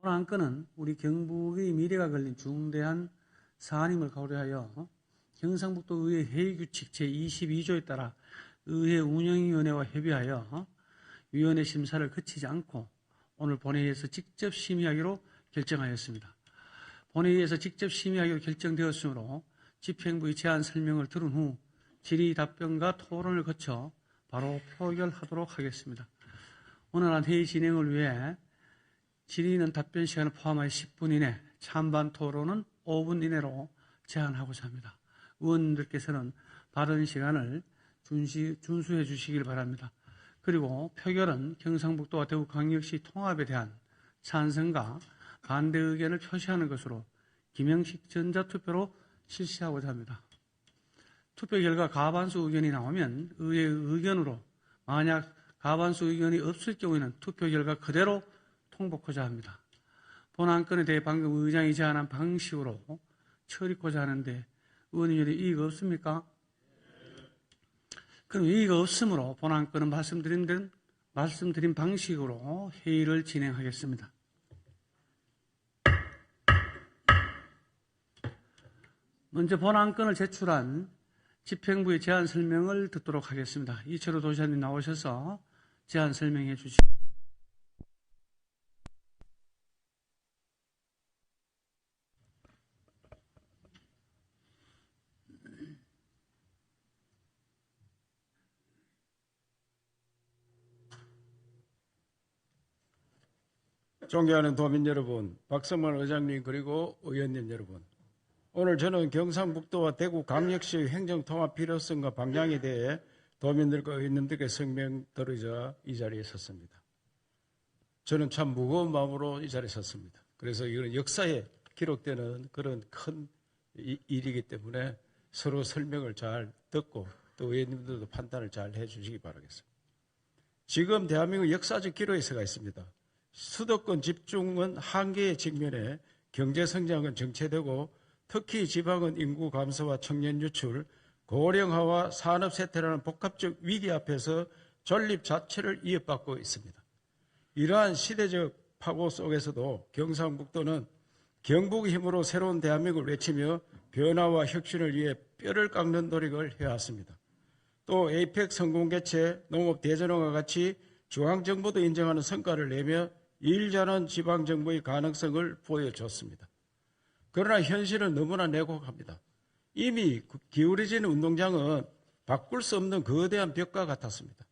오늘 안건은 우리 경북의 미래가 걸린 중대한 사안임을 고려하여 경상북도의회 회의규칙 제22조에 따라 의회 운영위원회와 협의하여 위원회 심사를 거치지 않고 오늘 본회의에서 직접 심의하기로 결정하였습니다. 본회의에서 직접 심의하기로 결정되었으므로 집행부의 제안 설명을 들은 후 질의 답변과 토론을 거쳐 바로 표결하도록 하겠습니다. 오늘날 회의 진행을 위해 질의는 답변 시간을 포함하여 10분 이내, 찬반 토론은 5분 이내로 제한하고자 합니다. 의원님들께서는 발언 시간을 준수해 주시길 바랍니다. 그리고 표결은 경상북도와 대구광역시 통합에 대한 찬성과 반대 의견을 표시하는 것으로 김영식 전자투표로 실시하고자 합니다. 투표 결과 가반수 의견이 나오면 의회의 의견으로, 만약 가반수 의견이 없을 경우에는 투표 결과 그대로 통보하고자 합니다. 본 안건에 대해 방금 의장이 제안한 방식으로 처리하고자 하는데 의원님들이 이의가 없습니까? 그럼 이의가 없으므로 본 안건은 말씀드린 방식으로 회의를 진행하겠습니다. 먼저 본 안건을 제출한 집행부의 제안 설명을 듣도록 하겠습니다. 이철호 도지사님 나오셔서 제안 설명해 주시기 바랍니다. 존경하는 도민 여러분, 박성만 의장님 그리고 의원님 여러분, 오늘 저는 경상북도와 대구광역시 행정통합 필요성과 방향에 대해 도민들과 의원님들께 설명 들으자 이 자리에 섰습니다. 저는 참 무거운 마음으로 이 자리에 섰습니다. 그래서 이건 역사에 기록되는 그런 큰 일이기 때문에 서로 설명을 잘 듣고 또 의원님들도 판단을 잘 해주시기 바라겠습니다. 지금 대한민국 역사적 기로에 서가 있습니다. 수도권 집중은 한계의 직면에 경제성장은 정체되고 특히 지방은 인구 감소와 청년 유출, 고령화와 산업 쇠퇴라는 복합적 위기 앞에서 존립 자체를 위협받고 있습니다. 이러한 시대적 파고 속에서도 경상북도는 경북의 힘으로 새로운 대한민국을 외치며 변화와 혁신을 위해 뼈를 깎는 노력을 해왔습니다. 또 에이펙 성공 개최, 농업 대전환과 같이 중앙정부도 인정하는 성과를 내며 일 잘하는 지방정부의 가능성을 보여줬습니다. 그러나 현실은 너무나 냉혹합니다. 이미 기울어지는 운동장은 바꿀 수 없는 거대한 벽과 같았습니다.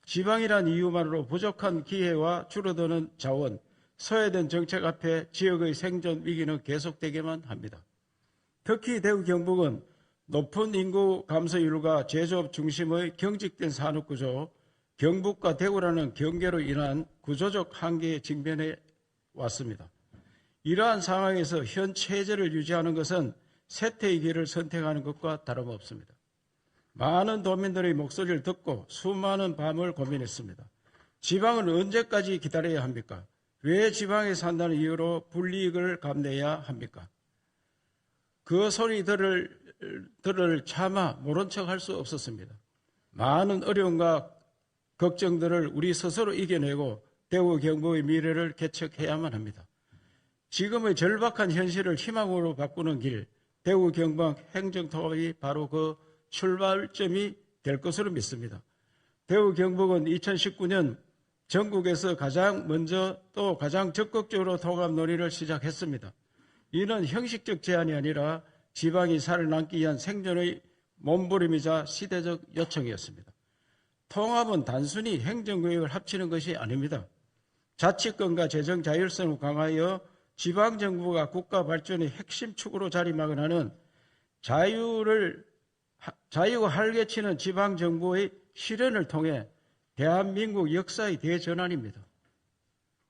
지방이란 이유만으로 부족한 기회와 줄어드는 자원, 소외된 정책 앞에 지역의 생존 위기는 계속되게만 합니다. 특히 대구 경북은 높은 인구 감소율과 제조업 중심의 경직된 산업구조, 경북과 대구라는 경계로 인한 구조적 한계에 직면해 왔습니다. 이러한 상황에서 현 체제를 유지하는 것은 쇠퇴의 길을 선택하는 것과 다름없습니다. 많은 도민들의 목소리를 듣고 수많은 밤을 고민했습니다. 지방은 언제까지 기다려야 합니까? 왜 지방에 산다는 이유로 불이익을 감내야 합니까? 그 소리들을 차마 모른 척 할 수 없었습니다. 많은 어려움과 걱정들을 우리 스스로 이겨내고 대구 경북의 미래를 개척해야만 합니다. 지금의 절박한 현실을 희망으로 바꾸는 길, 대구 경북 행정통합이 바로 그 출발점이 될 것으로 믿습니다. 대구 경북은 2019년 전국에서 가장 먼저 또 가장 적극적으로 통합 논의를 시작했습니다. 이는 형식적 제안이 아니라 지방이 살아남기 위한 생존의 몸부림이자 시대적 요청이었습니다. 통합은 단순히 행정구역을 합치는 것이 아닙니다. 자치권과 재정 자율성을 강화하여 지방정부가 국가 발전의 핵심 축으로 자리매김하는 자유가 활개치는 지방정부의 실현을 통해 대한민국 역사의 대전환입니다.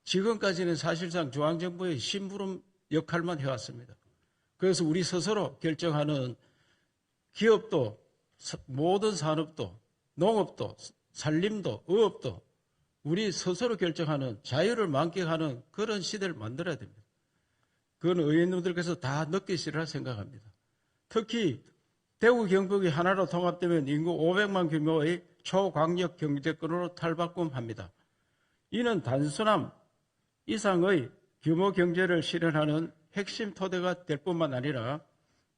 지금까지는 사실상 중앙정부의 심부름 역할만 해왔습니다. 그래서 우리 스스로 결정하는 기업도 모든 산업도 농업도 산림도 어업도 우리 스스로 결정하는 자유를 만끽하는 그런 시대를 만들어야 됩니다. 그건 의원님들께서 다 느끼시리라 생각합니다. 특히 대구 경북이 하나로 통합되면 인구 500만 규모의 초광역 경제권으로 탈바꿈합니다. 이는 단순함 이상의 규모 경제를 실현하는 핵심 토대가 될 뿐만 아니라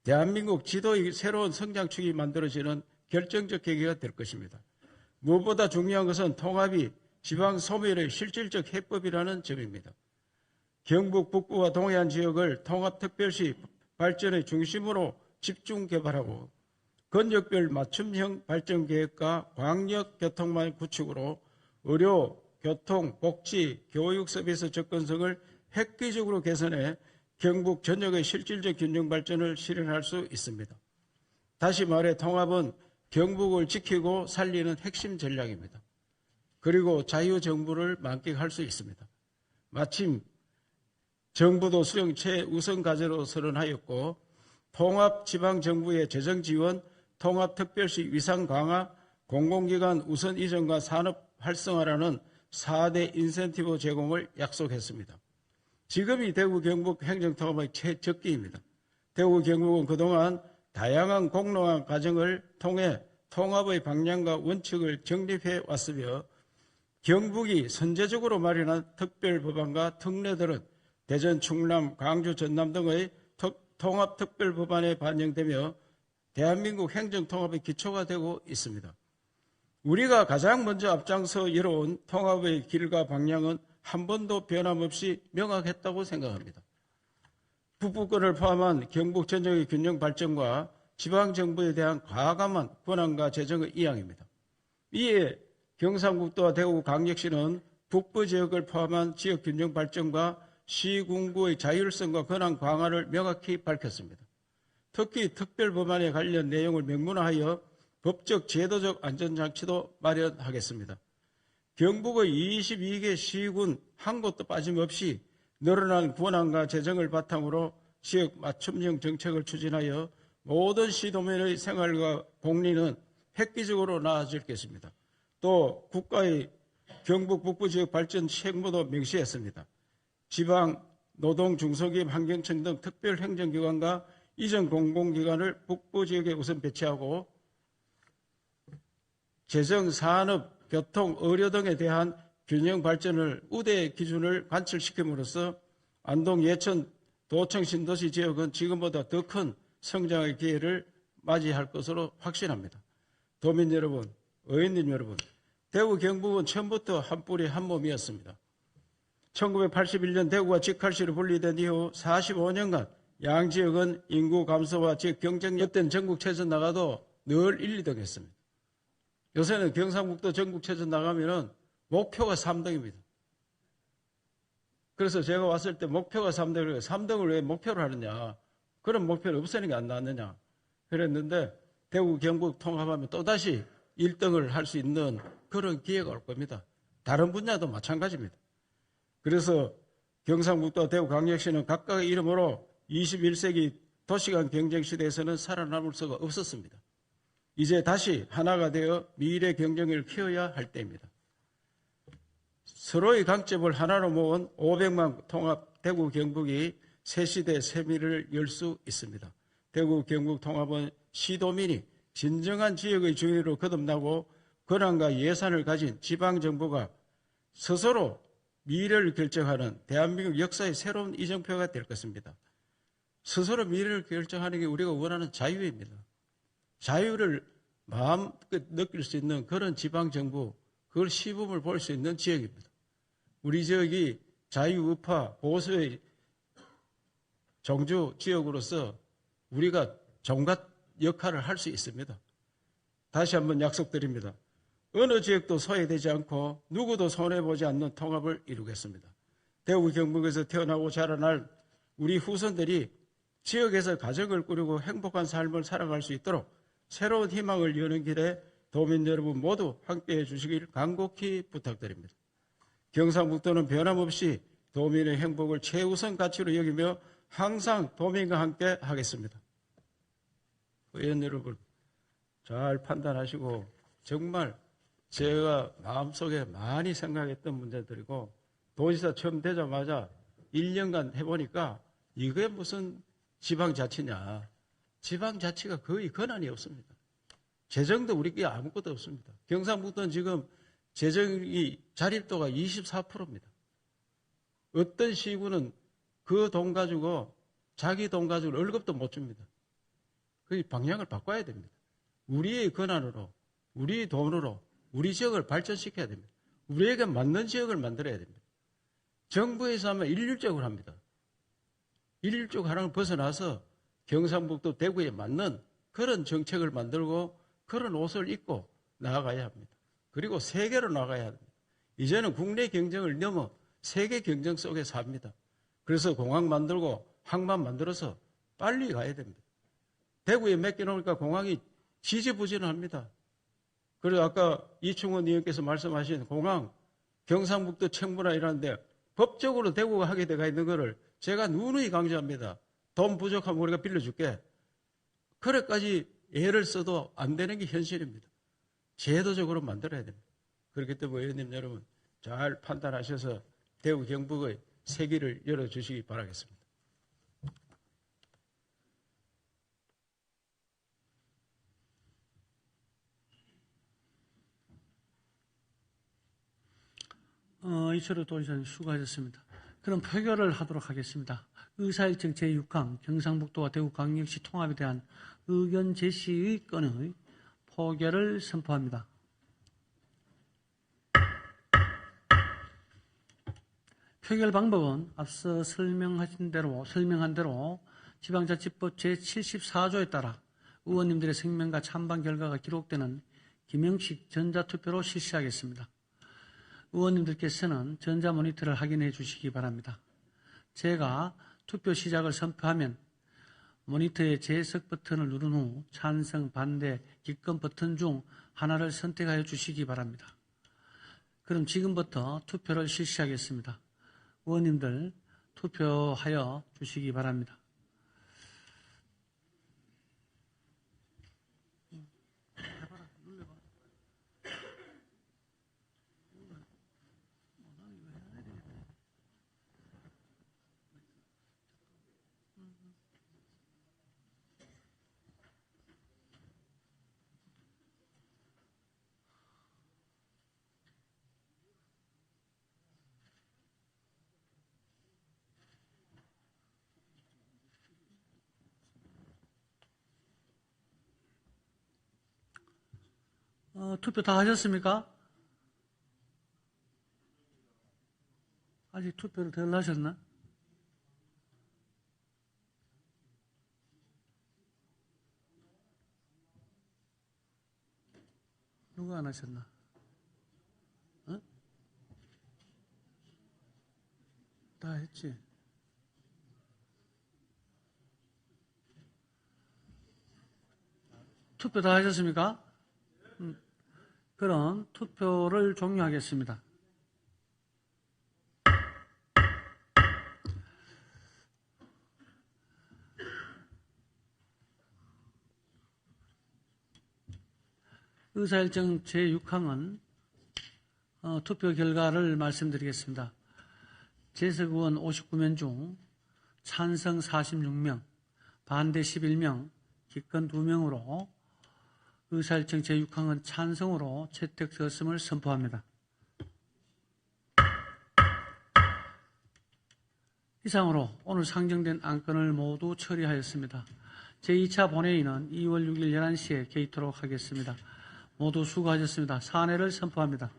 대한민국 지도의 새로운 성장축이 만들어지는 결정적 계기가 될 것입니다. 무엇보다 중요한 것은 통합이 지방 소멸의 실질적 해법이라는 점입니다. 경북 북부와 동해안 지역을 통합특별시 발전의 중심으로 집중 개발하고 권역별 맞춤형 발전 계획과 광역 교통망 구축으로 의료, 교통, 복지, 교육 서비스 접근성을 획기적으로 개선해 경북 전역의 실질적 균형 발전을 실현할 수 있습니다. 다시 말해 통합은 경북을 지키고 살리는 핵심 전략입니다. 그리고 자유정부를 만끽할 수 있습니다. 마침 정부도 수령 최우선 과제로 서론하였고 통합지방정부의 재정지원, 통합특별시 위상 강화, 공공기관 우선 이전과 산업 활성화라는 4대 인센티브 제공을 약속했습니다. 지금이 대구 경북 행정통합의 최적기입니다. 대구 경북은 그동안 다양한 공론화 과정을 통해 통합의 방향과 원칙을 정립해 왔으며 경북이 선제적으로 마련한 특별법안과 특례들은 대전, 충남, 광주, 전남 등의 통합특별법안에 반영되며 대한민국 행정통합의 기초가 되고 있습니다. 우리가 가장 먼저 앞장서 이뤄온 통합의 길과 방향은 한 번도 변함없이 명확했다고 생각합니다. 북부권을 포함한 경북 전역의 균형 발전과 지방정부에 대한 과감한 권한과 재정의 이양입니다. 이에 경상북도와 대구광역시는 북부 지역을 포함한 지역 균형 발전과 시군구의 자율성과 권한 강화를 명확히 밝혔습니다. 특히 특별법안에 관련 내용을 명문화하여 법적 제도적 안전장치도 마련하겠습니다. 경북의 22개 시군 한 곳도 빠짐없이 늘어난 권한과 재정을 바탕으로 지역 맞춤형 정책을 추진하여 모든 시도민의 생활과 복리는 획기적으로 나아질 것입니다. 또 국가의 경북 북부 지역 발전 책무도 명시했습니다. 지방, 노동, 중소기업, 환경청 등 특별 행정기관과 이전 공공기관을 북부 지역에 우선 배치하고 재정, 산업, 교통, 의료 등에 대한 균형 발전을 우대 기준을 관철시킴으로써 안동, 예천, 도청, 신도시 지역은 지금보다 더 큰 성장의 기회를 맞이할 것으로 확신합니다. 도민 여러분, 의원님 여러분, 대구 경북은 처음부터 한 뿌리 한 몸이었습니다. 1981년 대구가 직할시로 분리된 이후 45년간 양지역은 인구 감소와 지역 경쟁력 때는 전국체전 나가도 늘 1, 2등 했습니다. 요새는 경상북도 전국체전 나가면은 목표가 3등입니다. 그래서 제가 왔을 때 목표가 3등이에요. 3등을 왜 목표로 하느냐. 그런 목표는 없애는 안 나왔느냐. 그랬는데 대구 경북 통합하면 또다시 1등을 할 수 있는 그런 기회가 올 겁니다. 다른 분야도 마찬가지입니다. 그래서 경상북도와 대구광역시는 각각의 이름으로 21세기 도시간 경쟁시대에서는 살아남을 수가 없었습니다. 이제 다시 하나가 되어 미래 경쟁을 키워야 할 때입니다. 서로의 강점을 하나로 모은 500만 통합 대구 경북이 새시대 새미를 열 수 있습니다. 대구 경북 통합은 시도민이 진정한 지역의 주인으로 거듭나고 권한과 예산을 가진 지방정부가 스스로 미래를 결정하는 대한민국 역사의 새로운 이정표가 될 것입니다. 스스로 미래를 결정하는 게 우리가 원하는 자유입니다. 자유를 마음껏 느낄 수 있는 그런 지방정부, 그걸 시범을 볼 수 있는 지역입니다. 우리 지역이 자유우파 보수의 정주 지역으로서 우리가 종갓 역할을 할 수 있습니다. 다시 한번 약속드립니다. 어느 지역도 소외되지 않고 누구도 손해보지 않는 통합을 이루겠습니다. 대구 경북에서 태어나고 자라날 우리 후손들이 지역에서 가정을 꾸리고 행복한 삶을 살아갈 수 있도록 새로운 희망을 여는 길에 도민 여러분 모두 함께해 주시길 간곡히 부탁드립니다. 경상북도는 변함없이 도민의 행복을 최우선 가치로 여기며 항상 도민과 함께 하겠습니다. 의원 여러분 잘 판단하시고 정말 제가 마음속에 많이 생각했던 문제들이고 도지사 처음 되자마자 1년간 해보니까 이게 무슨 지방자치냐. 지방자치가 거의 권한이 없습니다. 재정도 우리께 아무것도 없습니다. 경상북도는 지금 재정이 자립도가 24%입니다. 어떤 시군은 그 돈 가지고 자기 돈 가지고 월급도 못 줍니다. 그 방향을 바꿔야 됩니다. 우리의 권한으로, 우리 돈으로 우리 지역을 발전시켜야 됩니다. 우리에게 맞는 지역을 만들어야 됩니다. 정부에서 하면 일률적으로 합니다. 일률적으로 하는 걸 벗어나서 경상북도 대구에 맞는 그런 정책을 만들고 그런 옷을 입고 나아가야 합니다. 그리고 세계로 나가야 합니다. 이제는 국내 경쟁을 넘어 세계 경쟁 속에서 합니다. 그래서 공항 만들고 항만 만들어서 빨리 가야 됩니다. 대구에 맡겨놓으니까 공항이 지지부진합니다. 그리고 아까 이충원 의원께서 말씀하신 공항, 경상북도 청부나 이러는데 법적으로 대구가 하게 돼가 있는 거를 제가 누누이 강조합니다. 돈 부족하면 우리가 빌려줄게. 그래까지 애를 써도 안 되는 게 현실입니다. 제도적으로 만들어야 됩니다. 그렇기 때문에 의원님 여러분 잘 판단하셔서 대구 경북의 세기를 열어주시기 바라겠습니다. 이철우 도의사님 수고하셨습니다. 그럼 표결을 하도록 하겠습니다. 의사일정 제6항 경상북도와 대구광역시 통합에 대한 의견 제시의 건의 포결을 선포합니다. 표결 방법은 앞서 설명한 대로 지방자치법 제74조에 따라 의원님들의 생명과 찬반 결과가 기록되는 기명식 전자투표로 실시하겠습니다. 의원님들께서는 전자모니터를 확인해 주시기 바랍니다. 제가 투표 시작을 선포하면 모니터의 재석 버튼을 누른 후 찬성, 반대, 기권 버튼 중 하나를 선택하여 주시기 바랍니다. 그럼 지금부터 투표를 실시하겠습니다. 의원님들 투표하여 주시기 바랍니다. 투표 다 하셨습니까? 아직 투표를 덜 하셨나? 누가 안 하셨나? 어? 다 했지? 투표 다 하셨습니까? 그럼 투표를 종료하겠습니다. 의사일정 제6항은 투표 결과를 말씀드리겠습니다. 재석 의원 59명 중 찬성 46명, 반대 11명, 기권 2명으로 의사일정 제6항은 찬성으로 채택되었음을 선포합니다. 이상으로 오늘 상정된 안건을 모두 처리하였습니다. 제2차 본회의는 2월 6일 11시에 개의토록 하겠습니다. 모두 수고하셨습니다. 사내를 선포합니다.